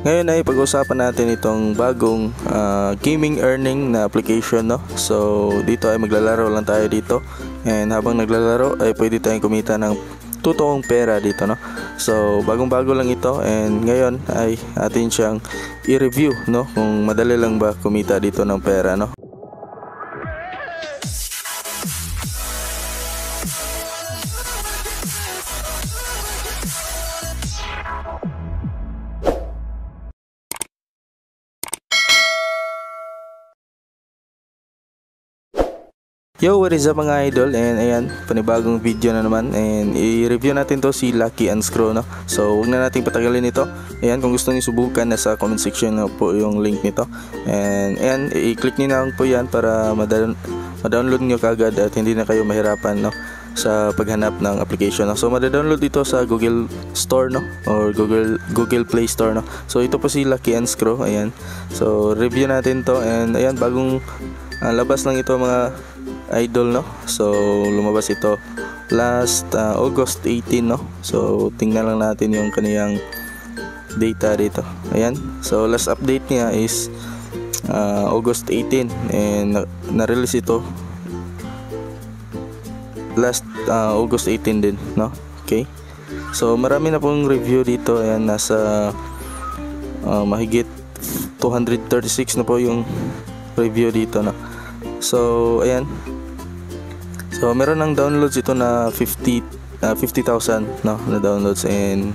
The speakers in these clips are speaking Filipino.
Ngayon ay pag-usapan natin itong bagong gaming earning na application, no? So dito ay maglalaro lang tayo dito, and habang naglalaro ay pwede tayong kumita ng totoong pera dito, no? So bagong-bago lang ito, and ngayon ay atin siyang i-review, no, kung madali lang ba kumita dito ng pera, no? Yo, what is up mga idol, and ayan, panibagong video na naman, and i-review natin to si Lucky Unscrew, no? So huwag na nating patagalin ito. Ayan, kung gusto niyo subukan, nasa comment section na po yung link nito, and ayan, i-click niyo na po yan para ma-download niyo kagad at hindi na kayo mahirapan, no, sa paghanap ng application, no? So ma-download dito sa Google Store, no, or Google Play Store, no? So ito po si Lucky Unscrew. Ayan, so review natin to, and ayan, bagong labas lang ito mga idol, no? So lumabas ito last August 18, no? So tingnan lang natin yung kaniyang data dito. Ayan, so last update niya is August 18, and na-release ito last August 18 din, no? Okay, so marami na pong review dito. Ayan, nasa mahigit 236 na po yung review dito, no? So ayan, so meron ng downloads ito na 50,000, no, na downloads, and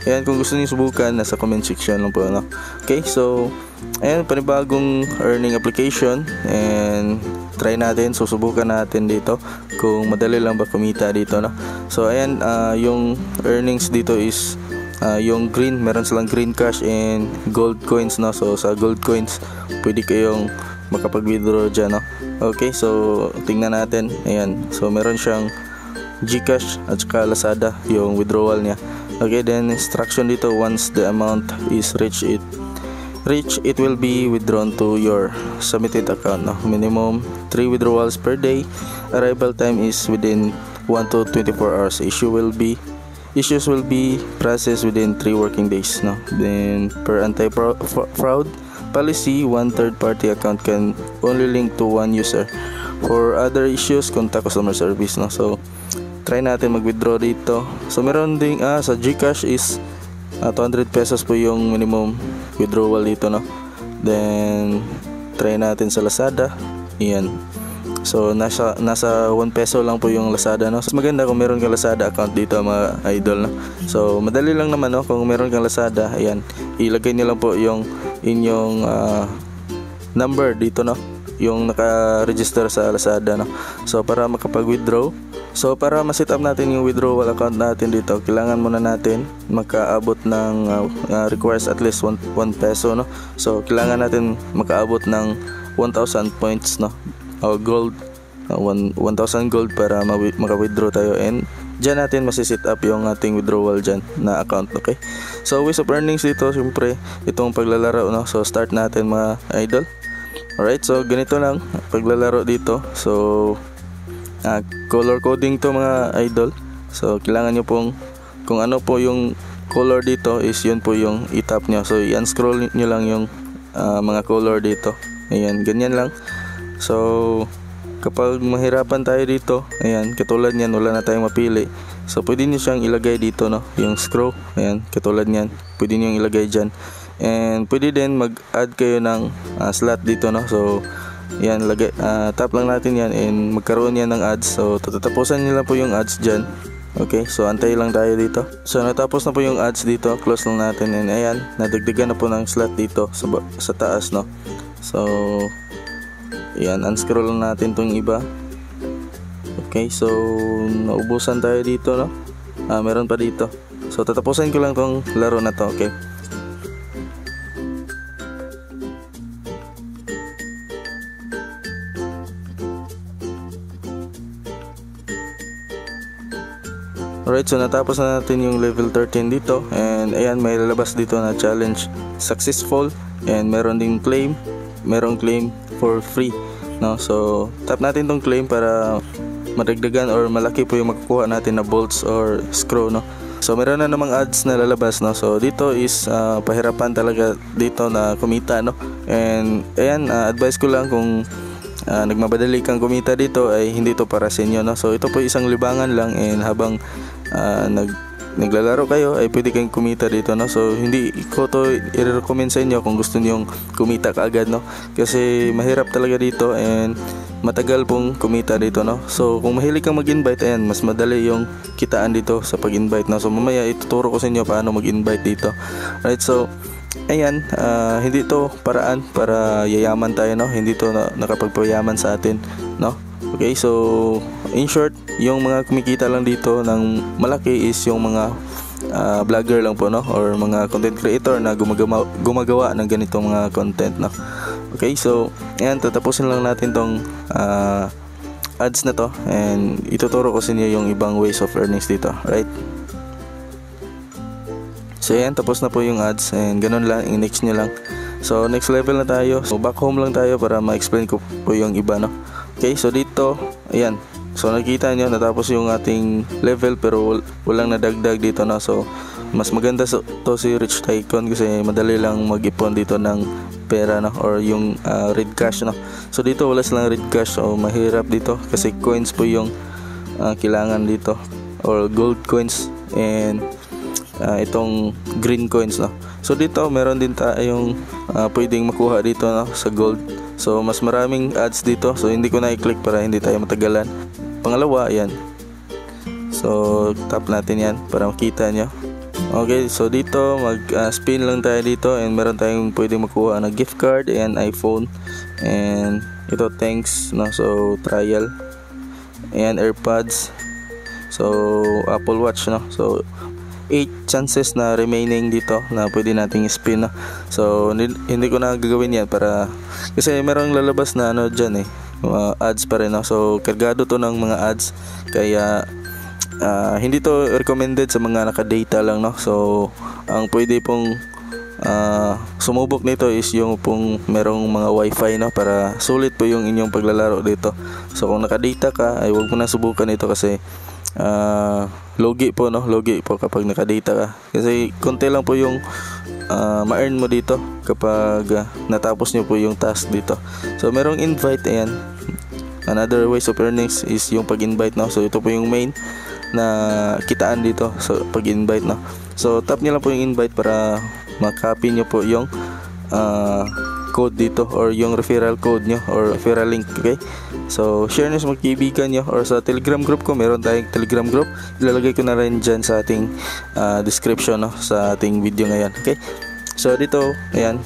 ayan, kung gusto niyo subukan, nasa comment section lang po, no? Okay, so ayan, panibagong earning application, and try natin, susubukan natin dito kung madali lang ba kumita dito, no? So ayan, yung earnings dito is yung green, meron silang green cash and gold coins, no? So sa gold coins pwede kayong makapag-withdraw dyan, no? Okay, so tingnan natin. Ayan, so meron siyang GCash at saka Lazada yung withdrawal niya. Okay, then instruction dito, once the amount is reached, it will be withdrawn to your submitted account, no? Minimum 3 withdrawals per day. Arrival time is within 1 to 24 hours. Issues will be processed within 3 working days, no? Then per anti-fraud policy, one third-party account can only link to one user. For other issues, contact customer service, no? So try natin mag-withdraw dito. So meron ding sa GCash is 200 pesos po yung minimum withdrawal dito, no? Then try natin sa Lazada. Ayan, so nasa 1 peso lang po yung Lazada, no? So maganda kung meron kang Lazada account dito mga idol, no? So madali lang naman, no? Kung meron kang Lazada, ayan, ilagay niyo lang po yung inyong number dito, no, yung naka-register sa Lazada, no? So para makapag-withdraw, so para ma-set up natin yung withdrawal account natin dito, kailangan muna natin makaabot ng requires at least 1 peso, no? So kailangan natin makaabot ng 1,000 points, no, o gold, 1,000 gold para maka-withdraw tayo, and dyan natin masiset up yung ating withdrawal dyan na account. Okay, so ways of earnings dito, syempre itong paglalaro, no? So start natin mga idol. Alright, so ganito lang paglalaro dito. So color coding to mga idol. So kailangan nyo pong, kung ano po yung color dito, is yun po yung i-tap nyo. So i-unscroll nyo lang yung mga color dito. Ayan, ganyan lang. So kapag mahirapan tayo dito, ayan, katulad niyan, wala na tayong mapili, so pwede niyo siyang ilagay dito, no, yung screw. Ayan, katulad niyan, pwede niyo ilagay dyan, and pwede din mag-add kayo ng slot dito, no? So ayan, tap lang natin yan, and magkaroon yan ng ads. So tatapusan niyo lang po yung ads dyan. Okay, so antay lang tayo dito. So natapos na po yung ads dito, close lang natin, and ayan, nadagdagan na po ng slot dito sa taas, no? So ayan, unscroll lang natin tong iba. Okay, so naubusan tayo dito, no? Meron pa dito. So tatapusin ko lang tong laro na to. Okay, alright, so natapos na natin yung level 13 dito, and ayan, may lalabas dito na challenge successful, and meron ding merong claim for free, no? So tap natin tong claim para madagdagan or malaki po yung makukuha natin na bolts or screw, no? So meron na namang ads na lalabas, no. So dito is pahirapan talaga dito na kumita, no. And ayan, advice ko lang kung nagmamadali kang kumita dito ay hindi to para sa inyo, no. So ito po isang libangan lang, and habang naglalaro kayo ay pwede kayong kumita dito, no. So hindi ko to i-recommend sa inyo kung gusto niyo kumita kaagad, no, kasi mahirap talaga dito and matagal pong kumita dito, no. So kung mahilig kang mag-invite, ayan, mas madali yung kitaan dito sa pag-invite, no. So mamaya ituturo ko sa inyo paano mag-invite dito. Right, so ayan, hindi to paraan para yayaman tayo, no. Hindi to nakapagpayaman sa atin, no. Okay, so in short, yung mga kumikita lang dito ng malaki is yung mga vlogger lang po, no, or mga content creator na gumagawa ng ganitong mga content, no. Okay, so ayan, tatapusin lang natin tong ads na to, and ituturo ko sa inyo yung ibang ways of earnings dito, right? So ayan, tapos na po yung ads, and ganun lang, i-next nyo lang. So next level na tayo, so back home lang tayo para ma-explain ko po yung iba, no. Okay, so dito, ayan, so nakita nyo natapos yung ating level pero walang nadagdag dito, no. So mas maganda to si Rich Tycoon kasi madali lang mag-ipon dito ng pera, no, or yung red cash, no. So dito wala silang red cash, so mahirap dito kasi coins po yung kailangan dito, or gold coins and itong green coins, no. So dito meron din tayong pwedeng makuha dito, no, sa gold. So mas maraming ads dito, so hindi ko na i-click para hindi tayo matagalan. Pangalawa, ayan, so tap natin yan para makita nyo. Okay, so dito mag spin lang tayo dito, and meron tayong pwedeng makuha na gift card and iPhone, and ito thanks, no. So trial and AirPods, so Apple Watch, no. So 8 chances na remaining dito na pwede nating spin, no? So hindi ko na gagawin yan para kasi merong lalabas na ano dyan, ads pa rin, no? So kargado to ng mga ads, kaya hindi to recommended sa mga naka-data lang, no? So ang pwede pong sumubok nito is yung pong merong mga wifi, no, para sulit po yung inyong paglalaro dito. So kung naka-data ka ay huwag mo na subukan ito kasi logi po, no, logi po kapag nakadata ka kasi konti lang po yung ma-earn mo dito kapag natapos nyo po yung task dito. So merong invite, ayan, another ways of earnings is yung pag-invite, no. So ito po yung main na kitaan dito sa pag-invite, no. So tap nyo lang po yung invite para makopy nyo po yung code dito or yung referral code nyo or referral link. Okay, so share nyo sa mga kaibigan nyo or sa Telegram group ko, meron tayong Telegram group, ilalagay ko na rin dyan sa ating description, no, sa ating video ngayon. Okay, so dito, ayan,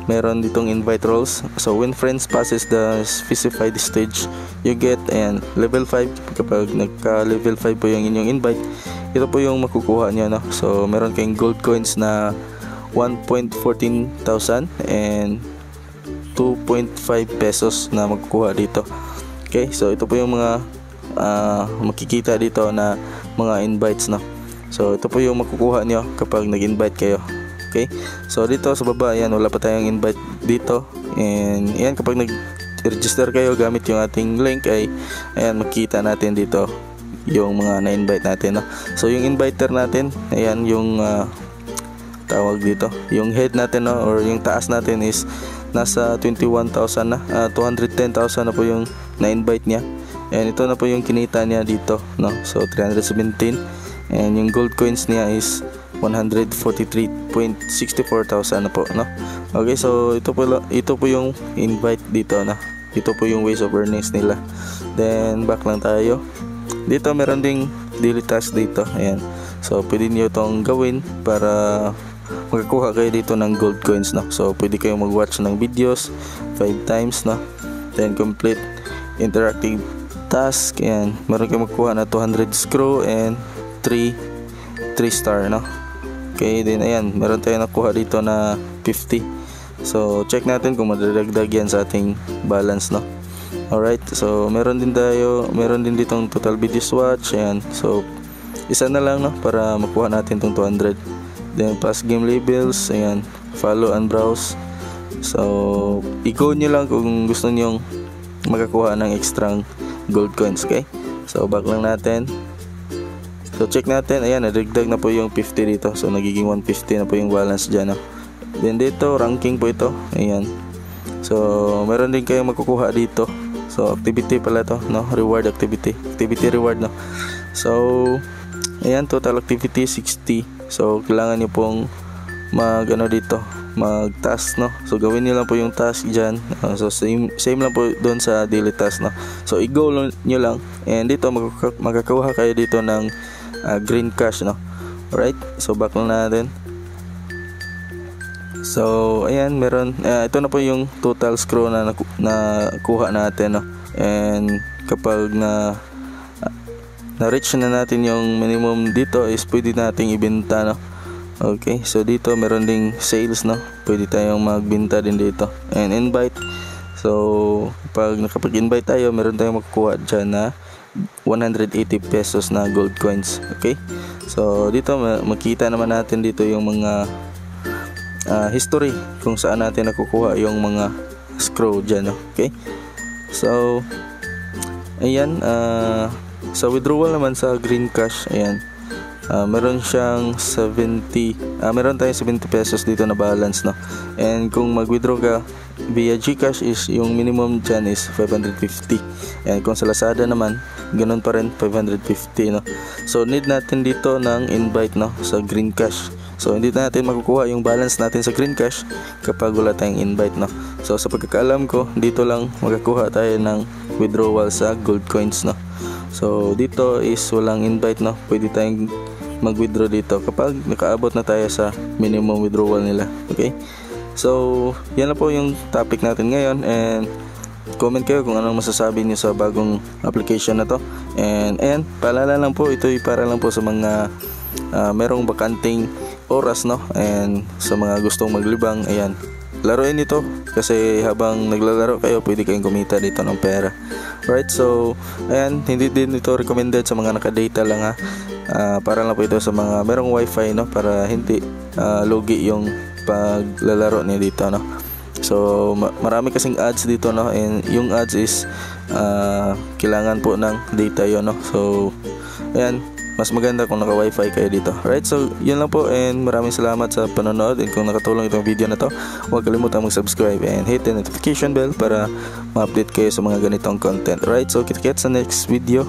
meron ditong invite roles. So when friends passes the specified stage, you get and level 5. Kapag nagka level 5 po yung inyong invite, ito po yung makukuha nyo, no. So meron kayong gold coins na 1.14,000 and 2.5 pesos na makukuha dito. Okay, so ito po yung mga makikita dito na mga invites, no. So ito po yung makukuha nyo kapag nag-invite kayo. Okay, so dito sa baba, ayan, wala pa tayong invite dito, and ayan, kapag nag-register kayo gamit yung ating link ay ayan, makikita natin dito yung mga na-invite natin, no. So yung inviter natin, ayan, yung tawag dito, yung head natin, no, or yung taas natin is nasa 21,000 na, 210,000 na po yung na-invite niya, and ito na po yung kinita niya dito, no. So 317, and yung gold coins niya is 143.64,000 na po, no. Okay, so ito po yung invite dito, na ito po yung ways of earnings nila. Then back lang tayo dito, meron ding daily task dito, ayan. So pwede niyo itong gawin para magkakuha kayo dito ng gold coins, no. So pwede kayong mag-watch ng videos 5 times, no. Then complete interactive task, and meron kayong magkuha na 200 screw and 3 star, no. Okay, then ayan, meron tayong nakuha dito na 50. So check natin kung madadagdag yan sa ating balance, no. Alright, so meron din ditong total videos watch, ayan. So isa na lang, no, para makuha natin tong 200. Then past game labels, ayan, follow and browse. So i-go nyo lang kung gusto nyong makakuha ng extra gold coins. Okay, so back lang natin. So check natin, ayan, nadagdag na po yung 50 dito. So nagiging 150 na po yung balance dyan, no? Then dito, ranking po ito, ayan. So meron din kayong makukuha dito. So activity pala to, no? Reward activity reward, no? So ayan, total activity 60. So kailangan nyo pong dito, mag-task, no? So gawin niyo lang po yung task diyan. So same lang po doon sa daily task, no? So i-goal niyo lang, and dito magkakakuha kayo dito ng green cash, no? Alright, so back lang natin. So ayan, meron ito na po yung total scroll na nakuha natin, no? And kapag na reach na natin yung minimum dito, is pwede nating ibenta, no? Okay, so dito meron ding sales, no? Pwede tayong magbenta din dito. And invite. So pag nakapag-invite tayo, meron tayong makukuha dyan na 180 pesos na gold coins. Okay, so dito makita naman natin dito yung mga history kung saan natin nakukuha yung mga scroll dyan, no? Okay, so ayan, sa withdrawal naman sa green cash, ayan, meron siyang 70, meron tayong 70 pesos dito na balance, no? And kung mag-withdraw ka via GCash, is yung minimum dyan is 550. And kung sa Lazada naman, ganun pa rin, 550, no? So need natin dito ng invite, no, sa green cash. So hindi natin makukuha yung balance natin sa green cash kapag wala tayong invite, no? So sa pagkakaalam ko, dito lang makakuha tayo ng withdrawal sa gold coins, no? So dito is walang invite, no? Pwede tayong mag-withdraw dito kapag nakaabot na tayo sa minimum withdrawal nila. Okay, so yan na po yung topic natin ngayon, and comment kayo kung anong masasabi niyo sa bagong application na to. And paalala lang po, ito ay para lang po sa mga merong bakanting oras, no? And sa mga gustong maglibang, ayan, laruin ito kasi habang naglalaro kayo, pwede kayong kumita dito ng pera. Right, so ayan, hindi din ito recommended sa mga naka-data lang, ha. Para lang po ito sa mga merong wifi, no, para hindi lugi yung paglalaro niya dito, no. So marami kasing ads dito, no, and yung ads is kailangan po ng data yon, no. So ayan, mas maganda kung naka wifi kayo dito. Right, so yun lang po, and maraming salamat sa panonood. And kung nakatulong itong video na to, huwag kalimutan mag-subscribe and hit the notification bell para ma-update kayo sa mga ganitong content. Right, so kita-kits sa next video.